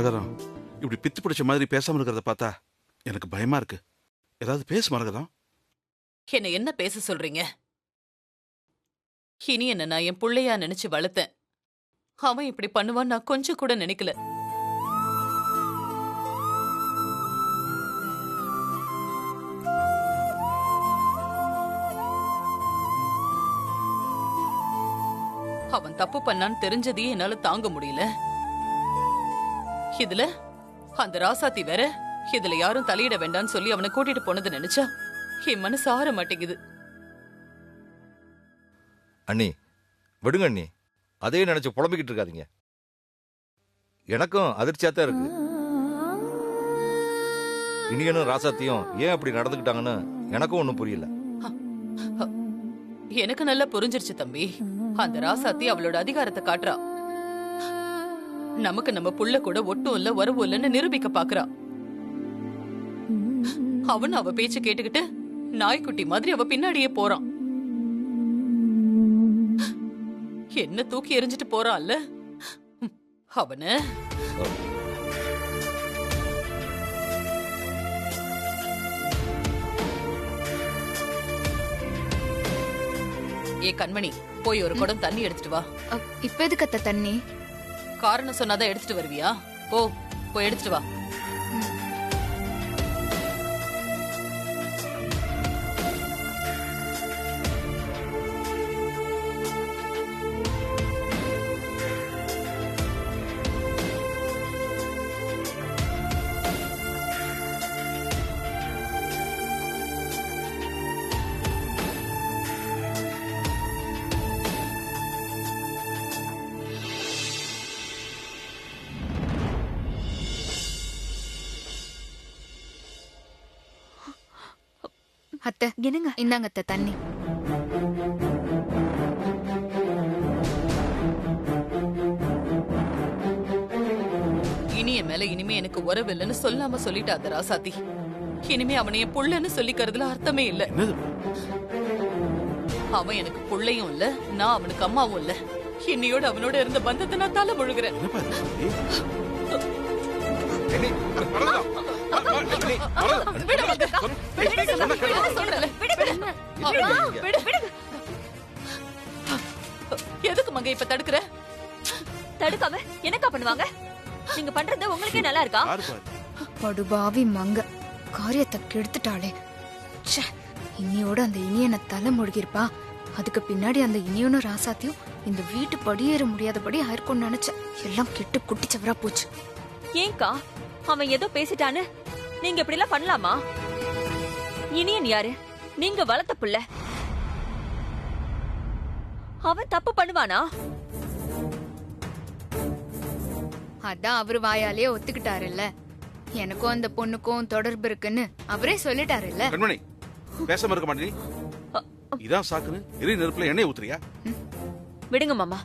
மரகதம், இப்படி பித்து பிடிச்ச மாதிரி பேசாம இருக்கிறத பார்த்தா எனக்கு பயமா இருக்கு. ஏதாவது பேசு மரகதம். என்ன என்ன பேச சொல்றீங்க? இனி என்ன நான் என் புள்ளையா நினைச்சு வளர்த்தேன். அவன் இப்படி பண்ணுவான் நான் கொஞ்சம் கூட நினைக்கல. அவன் தப்பு பண்ணான்னு தெரிஞ்சதையே என்னால தாங்க முடியல. இதுல அந்த ராசாத்தி வேற இதுல யாரும் தலையிட வேண்டாம்னு சொல்லி அவனை கூட்டிட்டு போனது நினைச்சா என் மனசு ஆற மாட்டேங்குது. அண்ணி விடுங்க அண்ணி, அதையே நினைச்சு புலம்பிக்கிட்டு இருக்காதீங்க. எனக்கும் அதிர்ச்சியா தான் இருக்கு. இனியனும் ராசாத்தியும் ஏன் அப்படி நடந்துக்கிட்டாங்கன்னு எனக்கும் ஒன்றும் புரியல. எனக்கு நல்லா புரிஞ்சிருச்சு தம்பி. அந்த ராசாத்தி அவளோட அதிகாரத்தை காட்டுறா. நமக்கு நம்ம புள்ள கூட ஒட்டும் இல்ல உறவும் இல்லன்னு நிரூபிக்க பாக்குறா. அவன் அவ பேச்சு கேட்டுக்கிட்டு நாய்க்குட்டி மாதிரி அவ பின்னாடியே போறான். என்ன தூக்கி எறிஞ்சிட்டு போறான்ல அவன. ஏ கண்மணி, போய் ஒரு குடம் தண்ணி எடுத்துட்டு வா. இப்ப எதுக்கு அத்தை தண்ணி? காரணம் சொன்னாதான் எடுத்துட்டு வருவியா? போய் எடுத்துட்டு வா. அத்தை என்னங்க, இந்தாங்க அத்தை தண்ணி. இனிய மேல இனிமே எனக்கு உறவு இல்லைன்னு சொல்லாம சொல்லிட்டா அந்த ராசாத்தி. இனிமே அவனைய புள்ளன்னு சொல்லிக்கிறதுல அர்த்தமே இல்ல. அவன் எனக்கு புள்ளையும் இல்ல, நான் அவனுக்கு அம்மாவும் இல்ல. இன்னையோட அவனோட இருந்த பந்தத்தை நான் தலை முழுகிறேன். எதுக்கு மங்க இப்ப தடுக்கிற? தடுக்காம என்னக்கா பண்ணுவாங்க? நீங்க பண்றது உங்களுக்கே நல்லா இருக்கா? படுபாவி மங்க, காரியத்தை கெடுத்துட்டாளே. இன்னியோட அந்த இனியனை தலை முழுகிருப்பா. அதுக்கு பின்னாடி அந்த இனியனும் ராசாத்தியும் இந்த வீட்டு படியேற முடியாதபடி ஆயிருக்கும்னு நினைச்சேன். எல்லாம் கெட்டு குட்டிச்சவரா போச்சு. ஏங்கா அவன் ஏதோ பேசிட்டான்னு நீங்க இப்படி எல்லாம் பண்ணலாமா? இனியன் யாரு? நீங்க வளர்த்த புள்ள. அவன் தப்பு பண்ணுவானா? அதான் அவரு வாயாலே ஒத்துக்கிட்டாருல்ல. எனக்கும் அந்த பொண்ணுக்கும் தொடர்பு இருக்குன்னு அவரே சொல்லிட்டாருல்ல. கண்மணி, பேசாம இருக்க மாட்டேன். இதான் சாக்குன்னு எரி நெருப்புல எண்ணெய் ஊத்துறியா? விடுங்க மாமா.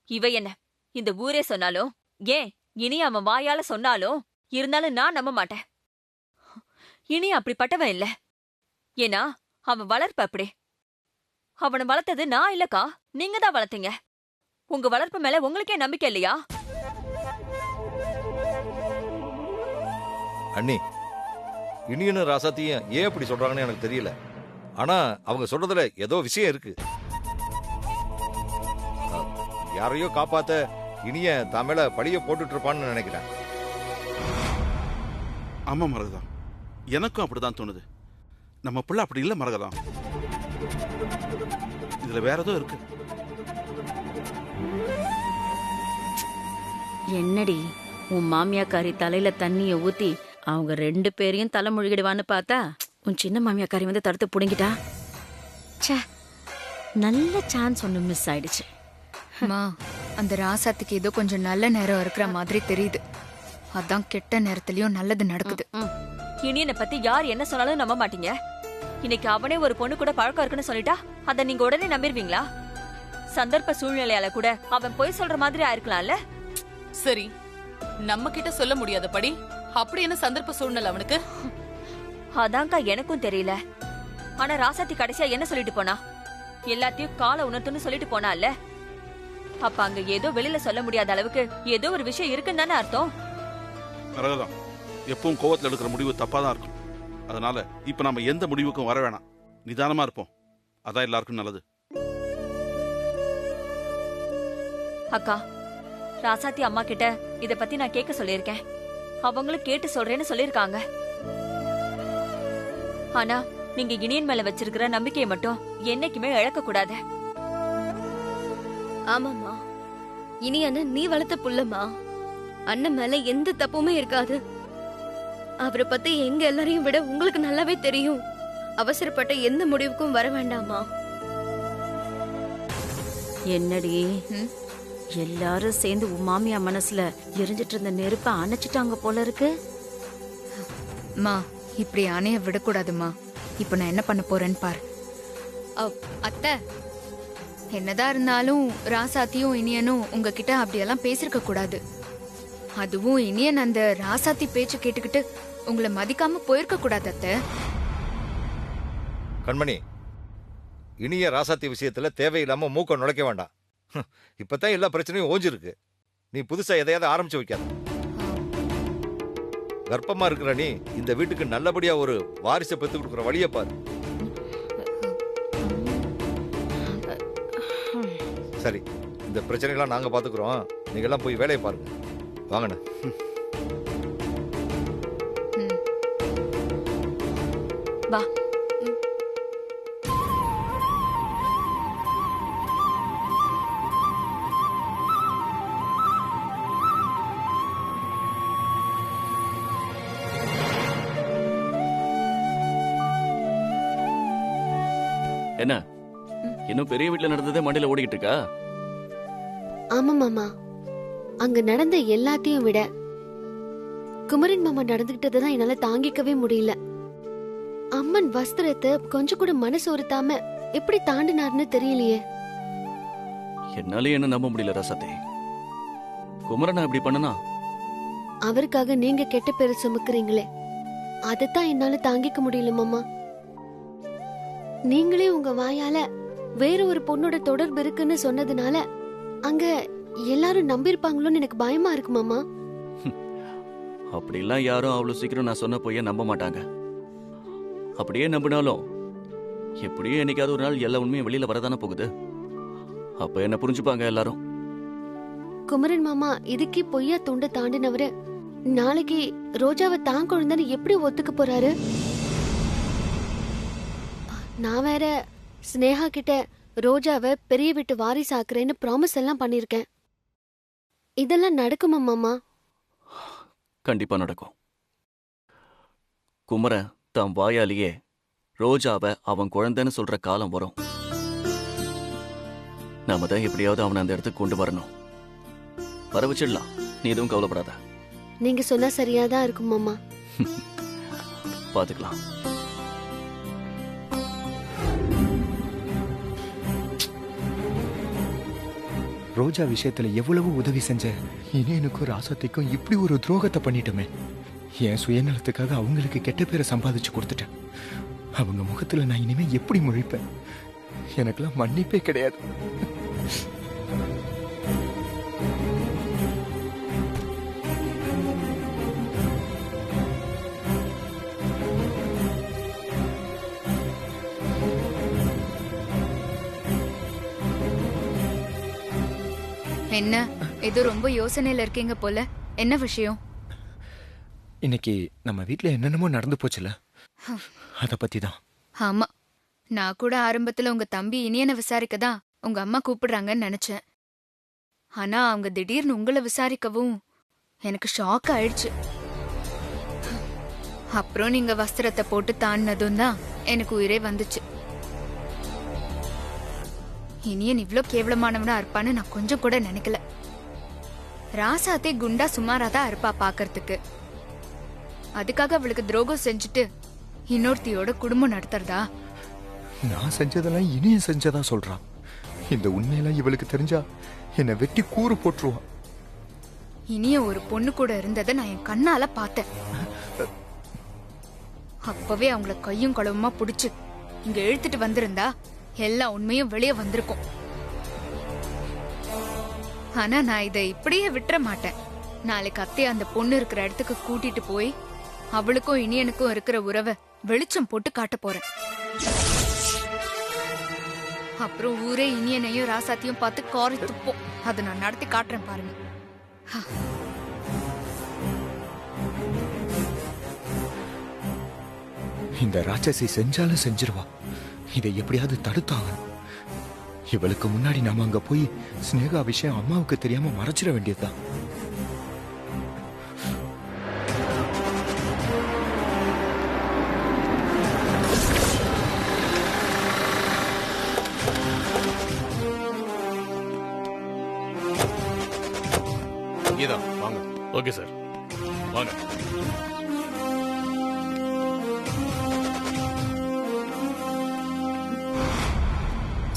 இவ என்ன இந்த ஊரே சொன்னாலும், ஏன் இனி அவன் வாயால சொன்னாலும் இருந்தாலும் நான் நம்ப மாட்டேன். இனி அப்படிப்பட்டவன் இல்ல. ஏன்னா அவன் வளர்ப்பு அப்படி. அவனை வளர்த்தது நான் இல்லக்கா, நீங்க தான் வளர்த்தீங்க. உங்க வளர்ப்பு மேல உங்களுக்கே நம்பிக்கை இல்லையா? அண்ணி, இனியனும் ராசாத்தியும் ஏன் அப்படி சொல்றாங்கன்னு எனக்கு தெரியல. ஆனா அவங்க சொல்றதுல ஏதோ விஷயம் இருக்கு. யாரையோ காப்பாத்த இனிய தமிழ பழிய போட்டுட்டு இருப்பான்னு நினைக்கிறேன். ஆமா மரகதம், எனக்கும் அப்படிதான் தோணுது. நம்ம பிள்ளை அப்படி இல்ல மரகதம். இதுல வேற ஏதோ இருக்கு. என்னடி உன் மாமியாக்காரி தலையில தண்ணிய ஊத்தி அவங்க 2 பேரையும் தலை முழுகிடுவான்னு பார்த்தா உன் சின்ன மாமியாக்காரி வந்து தடுத்து புடுங்கிட்டா. ச்சே, நல்ல சான்ஸ் ஒன்று மிஸ் ஆயிடுச்சு. அம்மா, அந்த ராசாத்துக்கு ஏதோ கொஞ்சம் நல்ல நேரம் இருக்கிற மாதிரி தெரியுது. அதான் கெட்ட நேரத்திலயும் நல்லது நடக்குது. இனியனை பத்தி யார் என்ன சொன்னாலும் நம்ப மாட்டீங்க. இன்னைக்கு அவனே ஒரு பொண்ணு கூட பழக்கம் இருக்குன்னு சொல்லிட்டா அத நீங்க உடனே நம்பிடுவீங்களா? சந்தர்ப்ப சூழ்நிலையால கூட அவன் பொய் சொல்ற மாதிரி ஆயிருக்கலாம்ல. சரி, நம்ம கிட்ட சொல்ல முடியாதபடி அப்படி என்ன சந்தர்ப்ப சூழ்நிலை அவனுக்கு? அதான்க்கா எனக்கும் தெரியல. ஆனா ராசாத்தி கடைசியா என்ன சொல்லிட்டு போனா? எல்லாத்தையும் கால உணர்த்துன்னு சொல்லிட்டு போனால. அப்ப அங்க ஏதோ வெளியில சொல்ல முடியாத அளவுக்கு ஏதோ ஒரு விஷயம் இருக்குன்னு தானே அர்த்தம். மரகதம், எப்பவும் கோவத்தில் எடுக்கிற முடிவு தப்பாக தான் இருக்கும். அதனால இப்போ நம்ம எந்த முடிவுக்கும் வர வேணாம். நிதானமாக இருப்போம். அதான் எல்லாருக்கும் நல்லது. அக்கா, ராசாத்தி அம்மா கிட்ட இத பத்தி நான் கேட்க சொல்லியிருக்கேன். அவங்களும் கேட்டு சொல்றேன்னு சொல்லிருக்காங்க. ஆனா நீங்க இனியன் மேல வச்சிருக்கிற நம்பிக்கையை மட்டும் என்னைக்குமே இழக்க கூடாது. ஆமாம்மா, இனி அண்ணன் நீ வளர்த்த புள்ளம்மா. அண்ணன் மேல எந்த தப்புமே இருக்காது. அவரை பத்தி எங்க எல்லாரையும் விட உங்களுக்கு நல்லாவே தெரியும். அவசரப்பட்ட எந்த முடிவுக்கும் வர வேண்டாமா. என்னடி ம்? எல்லாரும் சேர்ந்து உன் மாமியா மனசுல எரிஞ்சிட்டு இருந்த நெருப்ப அணைச்சிட்டாங்க போல இருக்கு. மா, இப்படி அணைய விடக்கூடாதுமா. இப்ப நான் என்ன பண்ண போறேன்னு பாரு. அத்தை, என்னதான் இருந்தாலும் ராசாத்தியும் இனியனும் உங்ககிட்ட அப்படியெல்லாம் பேசிருக்க கூடாது. அதுவும் இனியன் அந்த ராசாத்தி பேச்சு கேட்டுக்கிட்டு உங்களை மதிக்காம போயிருக்க கூடாது அத்தை. கண்மணி, இனிய ராசாத்தி விஷயத்துல தேவையில்லாம மூக்க நுழைக்க வேண்டாம். இப்பதான் எல்லா பிரச்சனையும் ஓஞ்சிருக்கு. நீ புதுசா எதையாவது ஆரம்பிச்சு வைக்காத. கர்ப்பமா இருக்கிற நீ இந்த வீட்டுக்கு நல்லபடியா ஒரு வாரிசை பெத்து கொடுக்குற வழியை பாரு. சரி, இந்த பிரச்சனைகள்லாம் நாங்க பாத்துக்கிறோம். நீங்க எல்லாம் போய் வேலையை பாருங்க. வாங்கண்ணே. வா. என்ன இன்னும் பெரிய வீட்டுல நடந்ததே மண்டையில ஓடிக்கிட்டு இருக்கா? ஆமா மாமா, அங்க நடந்த எல்லாத்தையும் விட குமரன் மாமா நடந்துகிட்டதான் என்னால தாங்கிக்கவே முடியல. அம்மன் வஸ்திரத்தை கொஞ்சம் கூட மனசு உறுத்தாம எப்படி தாண்டினார்னு தெரியலையே. என்னாலே என்ன நம்ப முடியல ராசாத்தி. குமரனா இப்படி பண்ணனா? அவருக்காக நீங்க கெட்ட பேரு சுமக்குறீங்களே, அதத்தான் என்னால தாங்கிக்க முடியல மாமா. நீங்களே உங்க வாயால வேற ஒரு பொண்ணோட தொடர்பு இருக்குன்னு சொன்னதுனால அங்க எல்லாரும் நம்பிருப்பாங்களோன்னு எனக்கு பயமா இருக்கு மாமா. அப்படிலாம் யாரும் அவ்வளவு சீக்கிரம் நான் சொன்ன பொய்ய நம்ப மாட்டாங்க. அப்படியே நம்பினாலும் எப்படியும் என்னைக்காவது ஒரு நாள் எல்லா உண்மையும் வெளியில வரதானே போகுது. அப்ப என்ன புரிஞ்சுப்பாங்க எல்லாரும். குமரன் மாமா இதுக்கே பொய்யா துண்ட தாண்டினவரு நாளைக்கு ரோஜாவை தான் குழந்தைன்னு எப்படி ஒத்துக்க போறாரு? நான் வேற ஸ்னேகா கிட்ட ரோஜாவை பெரிய வீட்டு வாரிசாக்குறேன்னு ப்ராமிஸ் எல்லாம் பண்ணிருக்கேன். இதெல்லாம் நடக்குமா மாமா? கண்டிப்பா நடக்கும். குமரன் தன் வாயாலேயே ரோஜாவை அவன் குழந்தைன்னு சொல்ற காலம் வரும். நாம தான் எப்படியாவது அவனை அந்த இடத்துக்கு கொண்டு வரணும். வர வச்சிடலாம், நீ எதுவும் கவலைப்படாத. நீங்க சொன்னா சரியாதான் இருக்கும் மாமா. பாத்துக்கலாம். ரோஜா விஷயத்துல எவ்வளவு உதவி செஞ்ச இனியனுக்கும் ராசாத்திக்கும் இப்படி ஒரு துரோகத்தை பண்ணிட்டோமே. என் சுயநலத்துக்காக அவங்களுக்கு கெட்ட பேரை சம்பாதிச்சு கொடுத்துட்டேன். அவங்க முகத்துல நான் இனிமே எப்படி முழிப்பேன்? எனக்கெல்லாம் மன்னிப்பே கிடையாது. என்ன ஏதோ ரொம்ப யோசனையில இருக்கீங்க போல. என்ன விஷயம்? இன்னைக்கு நம்ம வீட்டுல என்னென்னமோ நடந்து போச்சுல, அத பத்தி தான். ஆமா, நான் கூட ஆரம்பத்துல உங்க தம்பி இனியனை விசாரிக்கதான் உங்க அம்மா கூப்பிடுறாங்கன்னு நினைச்சேன். ஆனா அவங்க திடீர்னு உங்களை விசாரிக்கவும் எனக்கு ஷாக் ஆயிடுச்சு. அப்புறம் நீங்க வஸ்திரத்தை போட்டு தாண்டினதும் தான் எனக்கு உயிரே வந்துச்சு. இனியன் இவ்ளோ கேவலமானவனா இருப்பான்னு நான் கொஞ்சம் கூட நினைக்கல. ராசாத்தே குண்டா சுமாராதான் இருப்பா பாக்கறதுக்கு. அதுக்காக அவளுக்கு துரோகம் செஞ்சுட்டு இன்னொருத்தியோட குடும்பம் நடத்துறதா? நான் செஞ்சதெல்லாம் இனியன் செஞ்சதா சொல்றான். இந்த உண்மையெல்லாம் இவளுக்கு தெரிஞ்சா என்னை வெட்டி கூறு போட்டுருவான். இனிய ஒரு பொண்ணு கூட இருந்ததை நான் என் கண்ணால பார்த்தேன். அப்பவே அவங்கள கையும் களவுமா புடிச்சு இங்க இழுத்துட்டு வந்திருந்தா எல்லா உண்மையும் வெளியே வந்திருக்கும். ஆனா நான் இதை இப்படியே விட்டுற மாட்டேன். நாளைக்கு அத்தைய அந்த பொண்ணு இருக்கிற இடத்துக்கு கூட்டிட்டு போய் அவளுக்கும் இனியனுக்கும் இருக்கிற உறவை வெளிச்சம் போட்டு காட்ட போறேன். அப்புறம் ஊரே இனியனையும் ராசாத்தையும் பார்த்து காரி துப்போம். அதை நான் நடத்தி காட்டுறேன் பாருங்க. இந்த ராட்சசி செஞ்சாலும் செஞ்சிருவா. இதை எப்படியாவது தடுத்தாகணும். இவளுக்கு முன்னாடி நாம அங்க போய் ஸ்னேகா விஷயம் அம்மாவுக்கு தெரியாம மறைச்சிட வேண்டியதுதான். கீதா வாங்க. ஓகே சார், வாங்க.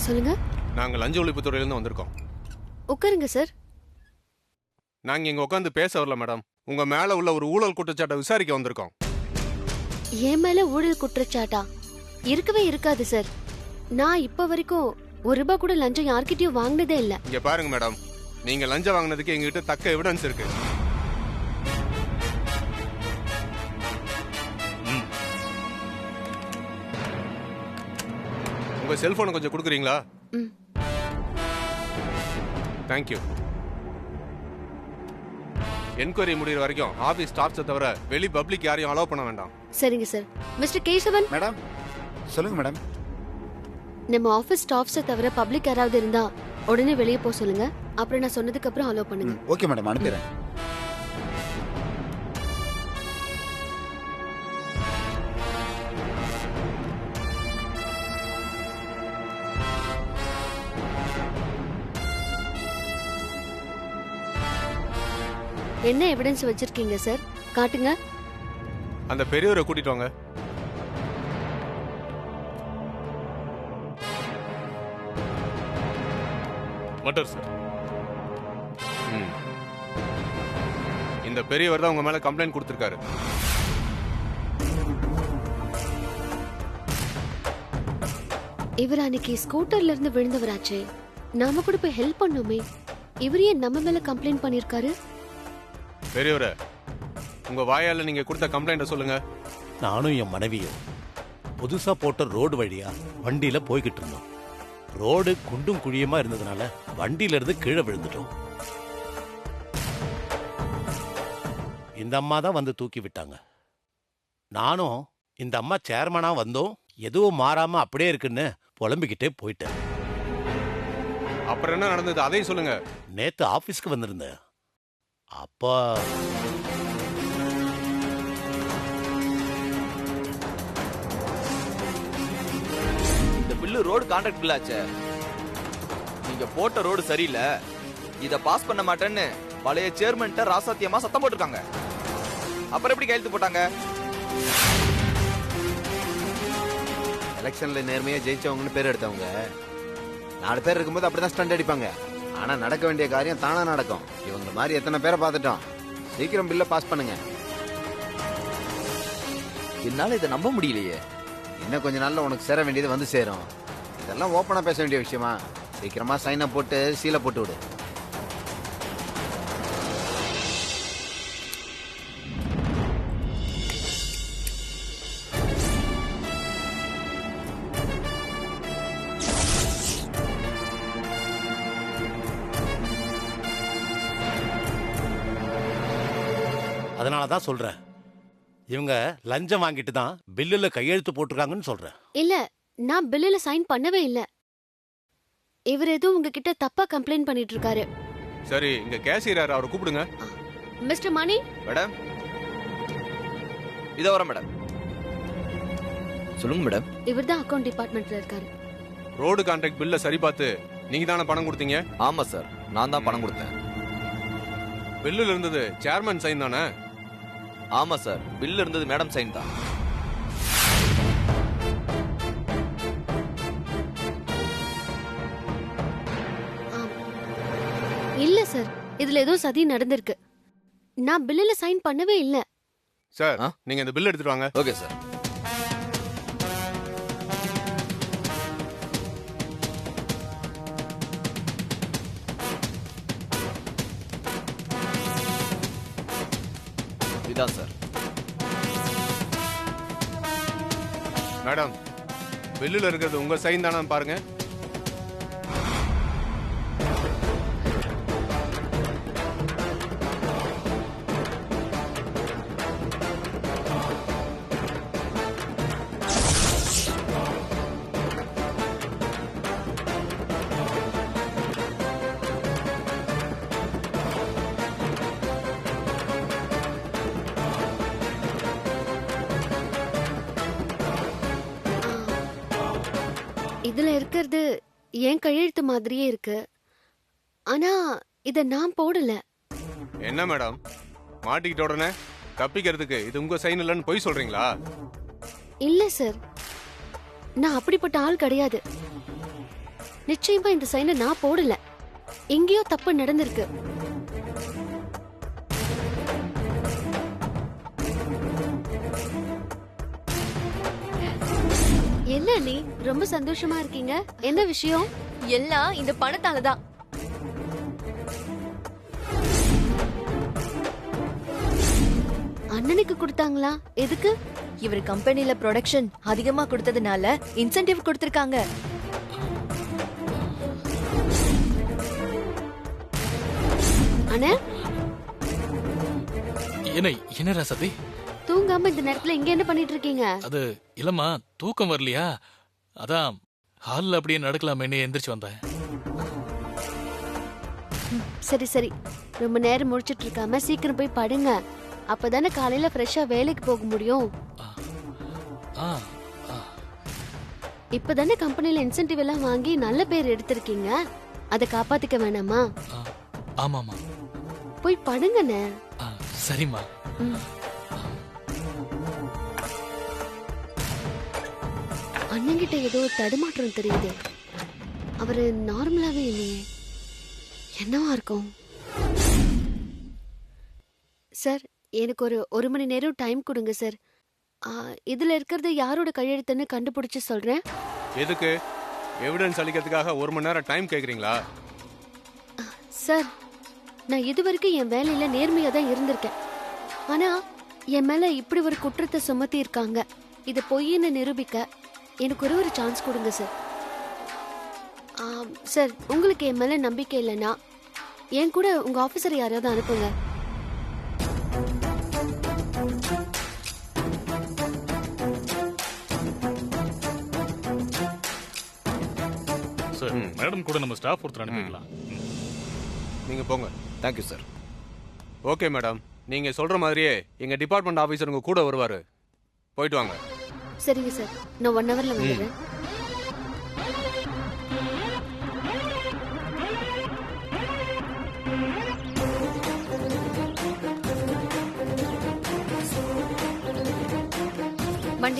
சொல்லுங்க. நாங்க லஞ்ச ஒழிப்புத்துறையில இருந்து வந்திருக்கோம். உட்காருங்க சார். நாங்க இங்க உட்காந்து பேச வரல மேடம். உங்க மேல உள்ள ஒரு ஊழல் குற்றச்சாட்டை விசாரிக்க வந்திருக்கோம். என் மேல ஊழல் குற்றச்சாட்டா? இருக்கவே இருக்காது சார். நான் இப்ப வரைக்கும் ₹1 கூட லஞ்சம் யார்கிட்டயும் வாங்கினதே இல்ல. இங்க பாருங்க மேடம், நீங்க லஞ்சம் வாங்கினதுக்கு எங்ககிட்ட தக்க எவிடன்ஸ் இருக்கு. உங்க செல்போனை கொஞ்சம் கொடுக்குறீங்களா? தேங்க்யூ. என்கொயரி முடிகிற வரைக்கும் ஆபீஸ் ஸ்டாஃப்ஸை தவிர வெளி பப்ளிக் யாரையும் அலோவ் பண்ண வேண்டாம். சரிங்க சார். மிஸ்டர் கேசவன். மேடம் சொல்லுங்க மேடம். நம்ம ஆபீஸ் ஸ்டாஃப்ஸை தவிர பப்ளிக் யாராவது இருந்தா உடனே வெளியே போக சொல்லுங்க. அப்புறம் நான் சொன்னதுக்கு அப்புறம் அலோவ் பண்ணுங்க. ஓகே மேடம், அனுப்பிடுறேன். என்ன எவிடன்ஸ் வச்சிருக்கீங்க சார்? காட்டுங்க. அந்த பெரியவரை கூட்டிட்டு வாங்க. மட்டர் சார். இந்த பெரியவர் தான் உங்க மேல கம்ப்ளைண்ட் கொடுத்திருக்காரு. இவர் அன்னைக்கு ஸ்கூட்டர்ல இருந்து விழுந்தவராச்சே. நாம கூட போய் ஹெல்ப் பண்ணோமே. இவர் ஏன் நம்ம மேல கம்ப்ளைண்ட் பண்ணிருக்காரு? பெரியவரே, உங்க வாயால நீங்க கொடுத்த கம்ப்ளைண்ட சொல்லுங்க. நானும் என் மனைவியும் புதுசா போட்ட ரோடு வழியா வண்டியில போய்கிட்டு இருந்தோம். ரோடு குண்டும் குழியுமா இருந்ததுனால வண்டியில இருந்து கீழே விழுந்துட்டோம். இந்த அம்மா தான் வந்து தூக்கி விட்டாங்க. நானும் இந்த அம்மா சேர்மனா வந்தோம், எதுவும் மாறாம அப்படியே இருக்குன்னு புலம்பிக்கிட்டே போயிட்டேன். அப்புறம் என்ன நடந்தது அதையும் சொல்லுங்க. நேத்து ஆபீஸ்க்கு வந்திருந்தேன். அப்பா இந்த பில்லு ரோடு கான்ட்ராக்ட் பில்லாச்சே. நீங்க போட்ட ரோடு சரியில்லை, இத பாஸ் பண்ண மாட்டேன்னு பழைய சேர்மன்ட்ட ராசாத்தியமா சத்தம் போட்டிருக்காங்க. அப்புறம் எப்படி கையெழுத்து போட்டாங்க? எலெக்ஷன்ல நேர்மையா ஜெயிச்சவங்கன்னு பேர் எடுத்தவங்க 4 பேர் இருக்கும்போது அப்படிதான் ஸ்டண்ட் அடிப்பாங்க. ஆனா நடக்க வேண்டிய காரியம் தானா நடக்கும். இவங்க மாதிரி எத்தனை பேரை பார்த்துட்டோம். சீக்கிரம் பில்ல பாஸ் பண்ணுங்க. என்னால இதை நம்ப முடியலையே. இன்னும் கொஞ்ச நாள்ல உனக்கு சேர வேண்டியது வந்து சேரும். இதெல்லாம் ஓப்பனா பேச வேண்டிய விஷயமா? சீக்கிரமா சைனை போட்டு சீலை போட்டு விடு. அதனாலதான் சொல்றேன், இவங்க லஞ்சம் வாங்கிட்டு தான் பில்லுல கையெழுத்து போட்டிருக்காங்கன்னு சொல்றேன். இல்ல, நான் பில்லுல சைன் பண்ணவே இல்ல. இவர் ஏதோ உங்ககிட்ட தப்பா கம்ப்ளைண்ட் பண்ணிட்டு இருக்காரு. சரி, இங்க கேஷியர் அவரை கூப்பிடுங்க. மிஸ்டர் மணி. மேடம், இத வர மேடம். சொல்லுங்க மேடம். இவர்தான் அக்கவுண்ட் டிபார்ட்மெண்ட்ல இருக்காரு. ரோடு கான்ட்ராக்ட் பில்ல சரி பார்த்து நீங்க தானே பணம் கொடுத்தீங்க? ஆமா சார், நான் தான் பணம் கொடுத்தேன். பில்லுல இருந்தது சேர்மன் சைன் தானே? ஆமா சார், பில் இருந்தது மேடம் சைன் தான். இல்ல சார், இதுல ஏதோ சதி நடந்திருக்கு. நான் பில்லுல சைன் பண்ணவே இல்ல. சார், நீங்க இந்த பில் எடுத்துட்டு வாங்க. Okay sir. இதான் சார். மேடம், பில்லுல இருக்கிறது உங்க சைன் தானே பாருங்க. இதுல இருக்கிறது என் கையெழுத்து மாதிரியே இருக்கு. ஆனா இத நான் போடல. என்ன மேடம், மாட்டிக்கிட்ட உடனே தப்பிக்கிறதுக்கு இது உங்க சைன் இல்லைன்னு பொய் சொல்றீங்களா? இல்ல சார், நான் அப்படிப்பட்ட ஆள் கிடையாது. நிச்சயமா இந்த சைனை நான் போடல. எங்கேயோ தப்பு நடந்திருக்கு. என்ன நீ ரொம்ப சந்தோஷமா இருக்கீங்க? என்ன விஷயம்? எல்லாம் இந்த பணத்தால தான். அண்ணனுக்கு கொடுத்தாங்களா? எதுக்கு? இவர் கம்பெனில ப்ரொடக்ஷன் அதிகமா கொடுத்ததுனால இன்சென்டிவ் கொடுத்திருக்காங்க. அண்ணா, என்ன ராசாத்தி? தூங்காம இந்த நேரத்துல இங்க என்ன பண்ணிட்டு இருக்கீங்க? அது இல்லம்மா, தூக்கம் வரலையா, அதான் ஹால்ல அப்படியே நடக்கலாமேன்னு எந்திரிச்சு வந்தேன். சரி சரி, ரொம்ப நேரம் முடிச்சிட்டு இருக்காம சீக்கிரம் போய் படுங்க. அப்பதானே காலையில ஃப்ரெஷ்ஷா வேலைக்கு போக முடியும். இப்பதானே கம்பெனில இன்சென்டிவ் எல்லாம் வாங்கி நல்ல பேர் எடுத்திருக்கீங்க. அதை காப்பாத்திக்க வேணாமா? ஆமாமா, போய் படுங்கண்ணே. சரிம்மா. அண்ணங்கிட்ட ஏதோ தடுமாற்றம் தெரியுது. அவரு நார்மலாவே இல்லையே, என்னவா இருக்கும்? சார், எனக்கு ஒரு மணி நேரம் டைம் கொடுங்க சார். இதுல இருக்கிறது யாரோட கையெழுத்துன்னு கண்டுபிடிச்சு சொல்றேன். எதுக்கு? எவிடன்ஸ் அளிக்கிறதுக்காக 1 மணி நேரம் டைம் கேக்குறீங்களா? சார், நான் இதுவரைக்கும் என் வேலையில நேர்மையா தான் இருந்திருக்கேன். ஆனா என் மேல இப்படி ஒரு குற்றத்தை சுமத்தி இருக்காங்க. இதை பொய்ன்னு நிரூபிக்க எனக்கு ஒரு சான்ஸ் கொடுங்க சார். சார், உங்களுக்கு என் மேல நம்பிக்கை இல்லைன்னா என் கூட உங்க ஆபீசர் யாரையாவது அனுப்புங்க. சார், மேடம் கூட நம்ம ஸ்டாஃப் ஒருத்தர் அனுப்பிக்கலாம். நீங்க போங்க. Thank you sir. ஓகே மேடம், நீங்க சொல்ற மாதிரியே எங்க டிபார்ட்மெண்ட் ஆபீசர் உங்க கூட வருவாரு. போயிட்டு வாங்க. சரிங்க சார், நான் 1 ஹவர்ல வந்துடுறேன்.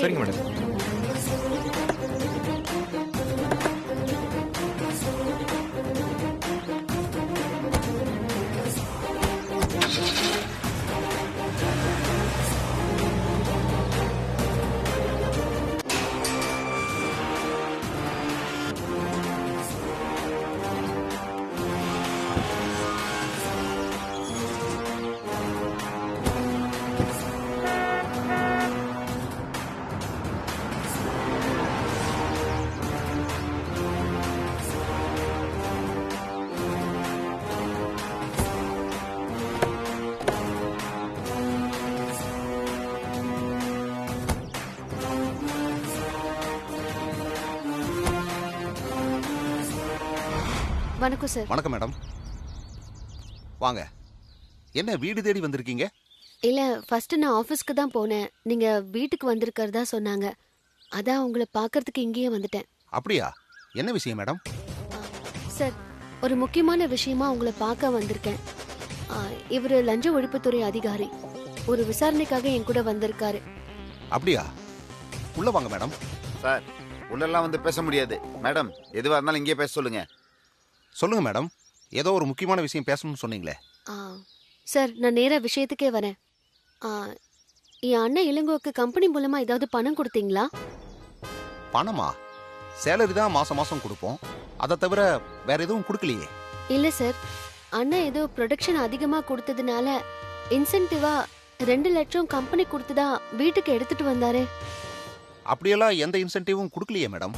சரிங்க மேடம். வணக்கம் சார். வணக்கம் மேடம், வாங்க. என்ன வீடு தேடி வந்திருக்கீங்க? இல்ல, ஃபர்ஸ்ட் நான் ஆபீஸ்க்கு தான் போனேன். நீங்க வீட்டுக்கு வந்திருக்கிறதா சொன்னாங்க. அதான் உங்களை பார்க்கறதுக்கு இங்கேயே வந்துட்டேன். அப்படியா? என்ன விஷயம் மேடம்? சார், ஒரு முக்கியமான விஷயமா உங்களை பார்க்க வந்திருக்கேன். இவரு லஞ்ச ஒழிப்புத்துறை அதிகாரி. ஒரு விசாரணைக்காக என் கூட வந்திருக்காரு. அப்படியா? உள்ள வாங்க மேடம். சார், உள்ளெல்லாம் வந்து பேச முடியாது. மேடம், எதுவா இருந்தாலும் இங்கே பேச சொல்லுங்க. சொல்லுங்க மேடம், ஏதோ ஒரு முக்கியமான விஷயம் பேசணும்னு சொன்னீங்களே. சார், நான் நேரா விஷயத்துக்கே வரேன். என் அண்ணன் இளங்கோவுக்கு கம்பெனி மூலமா ஏதாவது பணம் கொடுத்தீங்களா? பணமா? சேலரி தான் மாசம் மாசம் கொடுப்போம். அதை தவிர வேற எதுவும் கொடுக்கலையே. இல்ல சார், அண்ணன் ஏதோ ப்ரொடக்ஷன் அதிகமா கொடுத்ததுனால இன்சென்டிவா 2 லட்சம் கம்பெனி கொடுத்ததா வீட்டுக்கு எடுத்துட்டு வந்தாரே. அப்படியெல்லாம் எந்த இன்சென்டிவும் கொடுக்கலையே மேடம்.